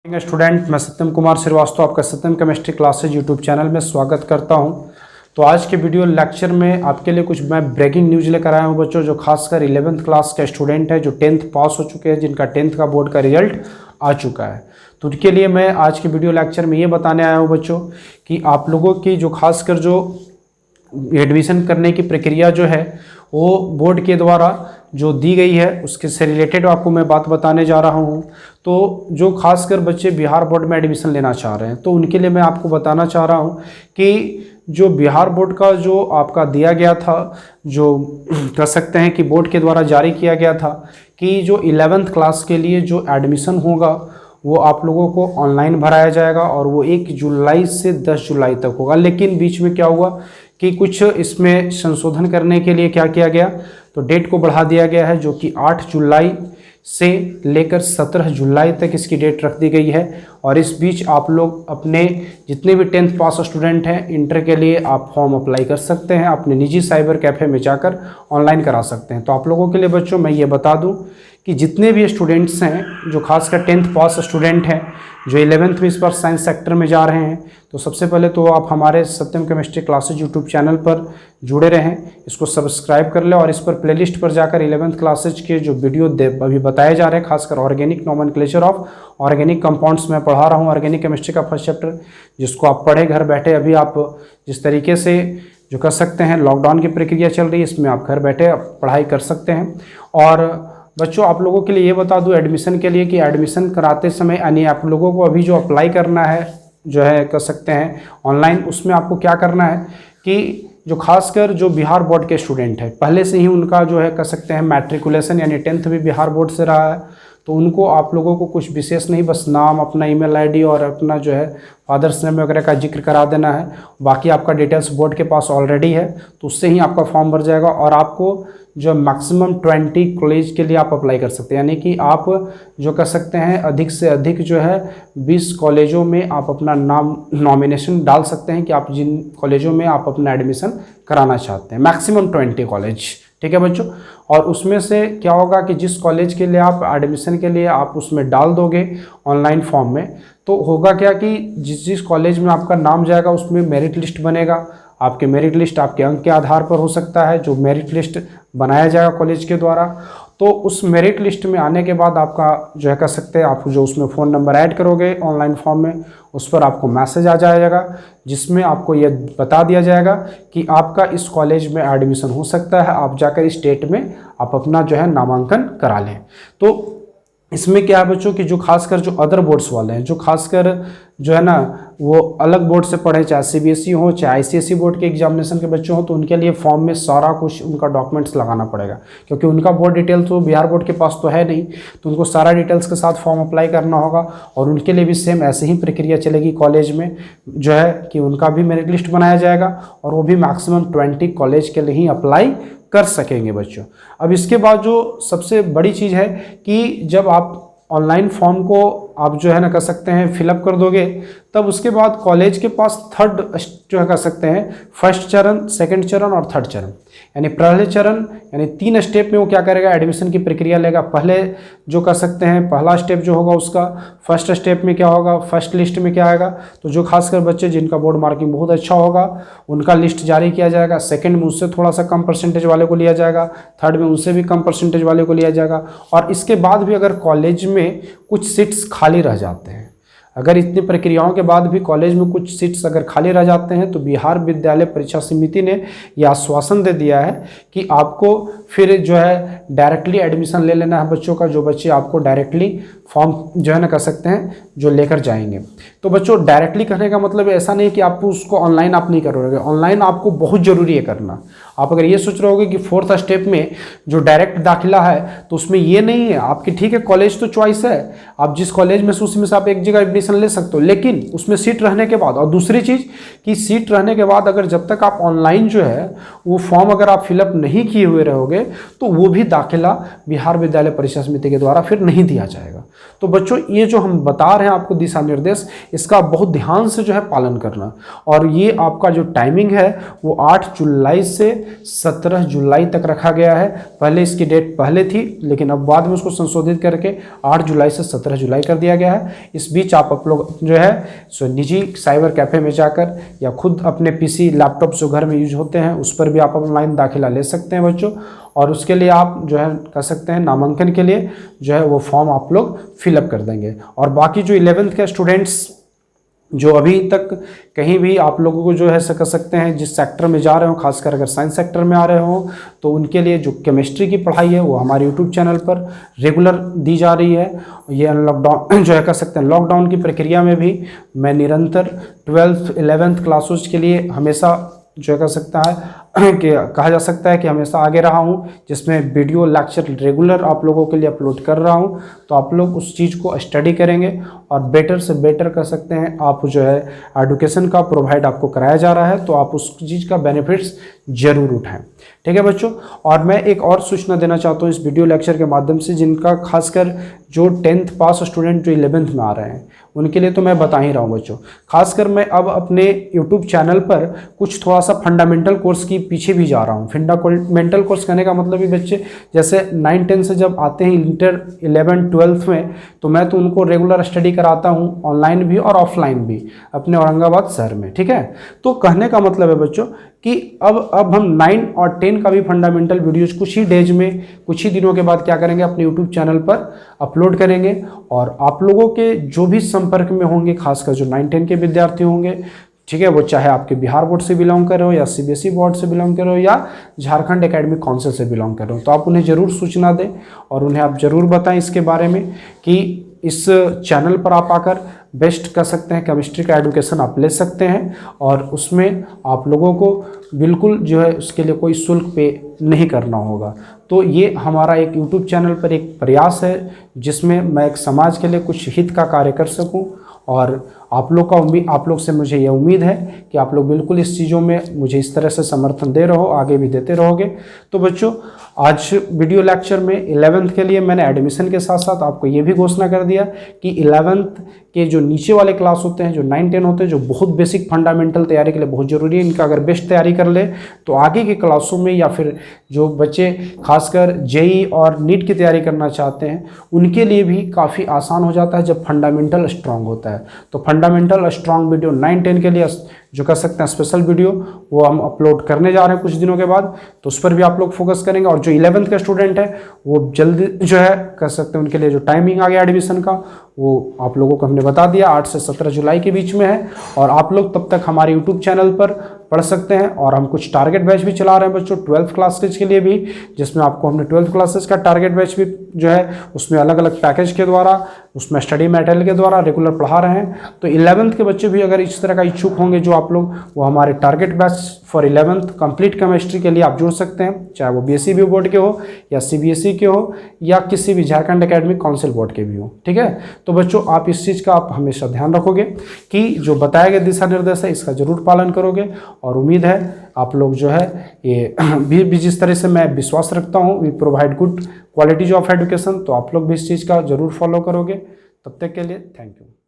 Student, मैं सत्यम कुमार श्रीवास्तव आपका सत्यम chemistry classes YouTube channel में स्वागत करता हूं। तो आज के वीडियो लेक्चर में आपके लिए कुछ मैं ब्रेकिंग न्यूज़ लेकर आया हूं बच्चों, जो खासकर 11th क्लास के स्टूडेंट है, जो 10th पास हो चुके हैं, जिनका 10th का बोर्ड का रिजल्ट आ चुका है। तो उनके लिए मैं आज के वीडियो लेक्चर में ये बताने आया हूँ बच्चों कि आप लोगों की जो खासकर जो एडमिशन करने की प्रक्रिया जो है वो बोर्ड के द्वारा जो दी गई है उसके से रिलेटेड आपको मैं बात बताने जा रहा हूं। तो जो खासकर बच्चे बिहार बोर्ड में एडमिशन लेना चाह रहे हैं तो उनके लिए मैं आपको बताना चाह रहा हूं कि जो बिहार बोर्ड का जो आपका दिया गया था, जो कह सकते हैं कि बोर्ड के द्वारा जारी किया गया था कि जो 11th क्लास के लिए जो एडमिशन होगा वो आप लोगों को ऑनलाइन भराया जाएगा और वो 1 जुलाई से 10 जुलाई तक होगा। लेकिन बीच में क्या हुआ कि कुछ इसमें संशोधन करने के लिए क्या किया गया, तो डेट को बढ़ा दिया गया है, जो कि 8 जुलाई से लेकर 17 जुलाई तक इसकी डेट रख दी गई है। और इस बीच आप लोग अपने जितने भी 10th पास स्टूडेंट हैं इंटर के लिए आप फॉर्म अप्लाई कर सकते हैं, अपने निजी साइबर कैफ़े में जाकर ऑनलाइन करा सकते हैं। तो आप लोगों के लिए बच्चों मैं ये बता दूं कि जितने भी स्टूडेंट्स हैं जो खासकर 10th पास स्टूडेंट हैं जो 11th में इस बार साइंस सेक्टर में जा रहे हैं, तो सबसे पहले तो आप हमारे सत्यम केमिस्ट्री क्लासेज यूट्यूब चैनल पर जुड़े रहें, इसको सब्सक्राइब कर लें और इस पर प्लेलिस्ट पर जाकर 11th क्लासेज के जो वीडियो अभी बताए जा रहे हैं, खासकर organic nomenclature of organic compounds में पढ़ा रहा हूँ, ऑर्गेनिक केमिस्ट्री का फर्स्ट चैप्टर, जिसको आप पढ़े घर बैठे। अभी आप जिस तरीके से जो कर सकते हैं, लॉकडाउन की प्रक्रिया चल रही है, इसमें आप घर बैठे पढ़ाई कर सकते हैं। और बच्चों आप लोगों के लिए ये बता दूं एडमिशन के लिए कि एडमिशन कराते समय यानी आप लोगों को अभी जो अप्लाई करना है जो है कर सकते हैं ऑनलाइन, उसमें आपको क्या करना है कि जो खासकर जो बिहार बोर्ड के स्टूडेंट है पहले से ही उनका जो है कर सकते हैं मैट्रिकुलेशन यानी 10th भी बिहार बोर्ड से रहा है, तो उनको आप लोगों को कुछ विशेष नहीं, बस नाम, अपना ईमेल आईडी और अपना जो है फादर्स नेम वगैरह का जिक्र करा देना है। बाकी आपका डिटेल्स बोर्ड के पास ऑलरेडी है, तो उससे ही आपका फॉर्म भर जाएगा और आपको जो मैक्सिमम 20 कॉलेज के लिए आप अप्लाई कर सकते हैं, यानी कि आप जो कर सकते हैं अधिक से अधिक जो है 20 कॉलेजों में आप अपना नाम नॉमिनेशन डाल सकते हैं कि आप जिन कॉलेजों में आप अपना एडमिशन कराना चाहते हैं, मैक्सिमम 20 कॉलेज। ठीक है बच्चों, और उसमें से क्या होगा कि जिस कॉलेज के लिए आप एडमिशन के लिए आप उसमें डाल दोगे ऑनलाइन फॉर्म में, तो होगा क्या कि जिस कॉलेज में आपका नाम जाएगा उसमें मेरिट लिस्ट बनेगा। आपके मेरिट लिस्ट आपके अंक के आधार पर हो सकता है, जो मेरिट लिस्ट बनाया जाएगा कॉलेज के द्वारा। तो उस मेरिट लिस्ट में आने के बाद आपका जो है कर सकते हैं, आप जो उसमें फ़ोन नंबर ऐड करोगे ऑनलाइन फॉर्म में, उस पर आपको मैसेज आ जाएगा जिसमें आपको ये बता दिया जाएगा कि आपका इस कॉलेज में एडमिशन हो सकता है, आप जाकर इस डेट में आप अपना जो है नामांकन करा लें। तो इसमें क्या है बच्चों कि जो खासकर जो अदर बोर्ड्स वाले हैं, जो खासकर जो है ना वो अलग बोर्ड से पढ़े, चाहे CBSE हो चाहे ICSE बोर्ड के एग्जामिनेशन के बच्चे हों, तो उनके लिए फॉर्म में सारा कुछ उनका डॉक्यूमेंट्स लगाना पड़ेगा, क्योंकि उनका बोर्ड डिटेल तो बिहार बोर्ड के पास तो है नहीं, तो उनको सारा डिटेल्स के साथ फॉर्म अप्लाई करना होगा। और उनके लिए भी सेम ऐसे ही प्रक्रिया चलेगी कॉलेज में जो है कि उनका भी मेरिट लिस्ट बनाया जाएगा और वो भी मैक्सिमम 20 कॉलेज के लिए ही अप्लाई कर सकेंगे बच्चों। अब इसके बाद जो सबसे बड़ी चीज़ है कि जब आप ऑनलाइन फॉर्म को आप जो है ना कर सकते हैं फिलअप कर दोगे, तब उसके बाद कॉलेज के पास थर्ड जो है कर सकते हैं, फर्स्ट चरण, सेकंड चरण और थर्ड चरण, यानी पहले चरण यानी 3 स्टेप में वो क्या करेगा, एडमिशन की प्रक्रिया लेगा। पहले जो कर सकते हैं पहला स्टेप जो होगा उसका फर्स्ट स्टेप में क्या होगा, फर्स्ट लिस्ट में क्या आएगा, तो जो खासकर बच्चे जिनका बोर्ड मार्किंग बहुत अच्छा होगा उनका लिस्ट जारी किया जाएगा। सेकेंड में उससे थोड़ा सा कम परसेंटेज वाले को लिया जाएगा, थर्ड में उससे भी कम परसेंटेज वाले को लिया जाएगा। और इसके बाद भी अगर कॉलेज में कुछ सीट्स खाली रह जाते हैं, अगर इतनी प्रक्रियाओं के बाद भी कॉलेज में कुछ सीट्स अगर खाली रह जाते हैं, तो बिहार विद्यालय परीक्षा समिति ने यह आश्वासन दे दिया है कि आपको फिर जो है डायरेक्टली एडमिशन ले लेना है बच्चों का, जो बच्चे आपको डायरेक्टली फॉर्म जो है ना कर सकते हैं जो लेकर जाएंगे। तो बच्चों डायरेक्टली करने का मतलब ऐसा नहीं कि आपको उसको ऑनलाइन आप नहीं करोगे, ऑनलाइन आपको बहुत ज़रूरी है करना। आप अगर ये सोच रहे होगे कि 4th स्टेप में जो डायरेक्ट दाखिला है तो उसमें ये नहीं है आपकी, ठीक है कॉलेज तो चॉइस है, आप जिस कॉलेज में उसमें से आप एक जगह एडमिशन ले सकते हो, लेकिन उसमें सीट रहने के बाद, और दूसरी चीज़ कि सीट रहने के बाद अगर जब तक आप ऑनलाइन जो है वो फॉर्म अगर आप फिलअप नहीं किए हुए रहोगे तो वो भी दाखिला बिहार विद्यालय परीक्षा समिति के द्वारा फिर नहीं दिया जाएगा। तो बच्चों ये जो हम बता रहे हैं आपको दिशा निर्देश, इसका बहुत ध्यान से जो है पालन करना। और ये आपका जो टाइमिंग है वो 8 जुलाई से 17 जुलाई तक रखा गया है। पहले इसकी डेट पहले थी, लेकिन अब बाद में उसको संशोधित करके 8 जुलाई से 17 जुलाई कर दिया गया है। इस बीच आप लोग जो है सो निजी साइबर कैफ़े में जाकर या खुद अपने पीसी लैपटॉप जो घर में यूज होते हैं उस पर भी आप ऑनलाइन दाखिला ले सकते हैं बच्चों। और उसके लिए आप जो है कर सकते हैं, नामांकन के लिए जो है वो फॉर्म आप लोग फिलअप कर देंगे। और बाकी जो 11th के स्टूडेंट्स जो अभी तक कहीं भी आप लोगों को जो है कर सकते हैं, जिस सेक्टर में जा रहे हो, खासकर अगर साइंस सेक्टर में आ रहे हो तो उनके लिए जो केमिस्ट्री की पढ़ाई है वो हमारे यूट्यूब चैनल पर रेगुलर दी जा रही है। ये लॉकडाउन जो है कर सकते हैं, लॉकडाउन की प्रक्रिया में भी मैं निरंतर 12th 11th क्लासेस के लिए हमेशा जो कर सकता है कि कहा जा सकता है कि हमेशा आगे रहा हूँ, जिसमें वीडियो लेक्चर रेगुलर आप लोगों के लिए अपलोड कर रहा हूँ। तो आप लोग उस चीज़ को स्टडी करेंगे और बेटर से बेटर कर सकते हैं। आप जो है एजुकेशन का प्रोवाइड आपको कराया जा रहा है, तो आप उस चीज़ का बेनिफिट्स जरूर उठाएं। ठीक है बच्चों। और मैं एक और सूचना देना चाहता हूँ इस वीडियो लेक्चर के माध्यम से, जिनका खासकर जो 10th पास स्टूडेंट जो 11th में आ रहे हैं उनके लिए तो मैं बता ही रहा हूँ बच्चों। खासकर मैं अब अपने यूट्यूब चैनल पर कुछ थोड़ा सा फंडामेंटल कोर्स की पीछे भी जा रहा हूँ। फंडामेंटल कोर्स कहने का मतलब ही बच्चे जैसे 9-10 से जब आते हैं इंटर 11-12 में, तो मैं तो उनको रेगुलर स्टडी कराता हूँ, ऑनलाइन भी और ऑफलाइन भी, अपने औरंगाबाद शहर में। ठीक है। तो कहने का मतलब है बच्चों कि अब हम 9 और 10 का भी फंडामेंटल वीडियोज कुछ ही डेज में, कुछ ही दिनों के बाद क्या करेंगे, अपने यूट्यूब चैनल पर अपलोड करेंगे। और आप लोगों के जो भी संपर्क में होंगे, खासकर जो 9-10 के विद्यार्थी होंगे, ठीक है, वो चाहे आपके बिहार बोर्ड से बिलोंग कर रहे हो या सीबीएसई बोर्ड से बिलोंग कर रहे हो या झारखंड एकेडमिक काउंसिल से बिलोंग कर रहे हो, तो आप उन्हें ज़रूर सूचना दें और उन्हें आप ज़रूर बताएं इसके बारे में कि इस चैनल पर आप आकर बेस्ट कर सकते हैं, केमिस्ट्री का एजुकेशन आप ले सकते हैं। और उसमें आप लोगों को बिल्कुल जो है उसके लिए कोई शुल्क पे नहीं करना होगा। तो ये हमारा एक यूट्यूब चैनल पर एक प्रयास है जिसमें मैं एक समाज के लिए कुछ हित का कार्य कर सकूं। और आप लोग से मुझे ये उम्मीद है कि आप लोग बिल्कुल इस चीज़ों में मुझे इस तरह से समर्थन दे रहो, आगे भी देते रहोगे। तो बच्चों आज वीडियो लेक्चर में 11th के लिए मैंने एडमिशन के साथ साथ आपको ये भी घोषणा कर दिया कि 11th के जो नीचे वाले क्लास होते हैं, जो 9-10 होते हैं, जो बहुत बेसिक फंडामेंटल तैयारी के लिए बहुत ज़रूरी है, इनका अगर बेस्ट तैयारी कर ले तो आगे के क्लासों में या फिर जो बच्चे खासकर जेई और नीट की तैयारी करना चाहते हैं उनके लिए भी काफ़ी आसान हो जाता है जब फंडामेंटल स्ट्रांग होता है। तो फंडामेंटल स्ट्रांग वीडियो 9-10 के लिए जो कर सकते हैं स्पेशल वीडियो, वो हम अपलोड करने जा रहे हैं कुछ दिनों के बाद, तो उस पर भी आप लोग फोकस करेंगे। और जो 11th का स्टूडेंट है वो जल्दी जो है कर सकते हैं, उनके लिए जो टाइमिंग आ गया एडमिशन का वो आप लोगों को हमने बता दिया, 8 से 17 जुलाई के बीच में है। और आप लोग तब तक हमारे यूट्यूब चैनल पर पढ़ सकते हैं। और हम कुछ टारगेट बैच भी चला रहे हैं बच्चों 12th क्लासेज के लिए भी, जिसमें आपको हमने 12th क्लासेज का टारगेट बैच भी जो है उसमें अलग अलग पैकेज के द्वारा, उसमें स्टडी मटेरियल के द्वारा रेगुलर पढ़ा रहे हैं। तो 11th के बच्चे भी अगर इस तरह का इच्छुक होंगे जो आप लोग, वो हमारे target batch for 11th complete chemistry के लिए आप जुड़ सकते हैं, चाहे वो बीएसई बोर्ड के हो या सीबीएसई के हो या किसी भी झारखंड एकेडमिक काउंसिल बोर्ड के भी हो। ठीक है। तो बच्चों आप इस चीज़ का आप हमेशा ध्यान रखोगे कि जो बताए गए दिशा निर्देश है इसका जरूर पालन करोगे। और उम्मीद है आप लोग जो है ये भी जिस तरह से मैं विश्वास रखता हूँ, we provide good qualities of education, तो आप लोग भी इस चीज़ का जरूर फॉलो करोगे। तब तक के लिए थैंक यू।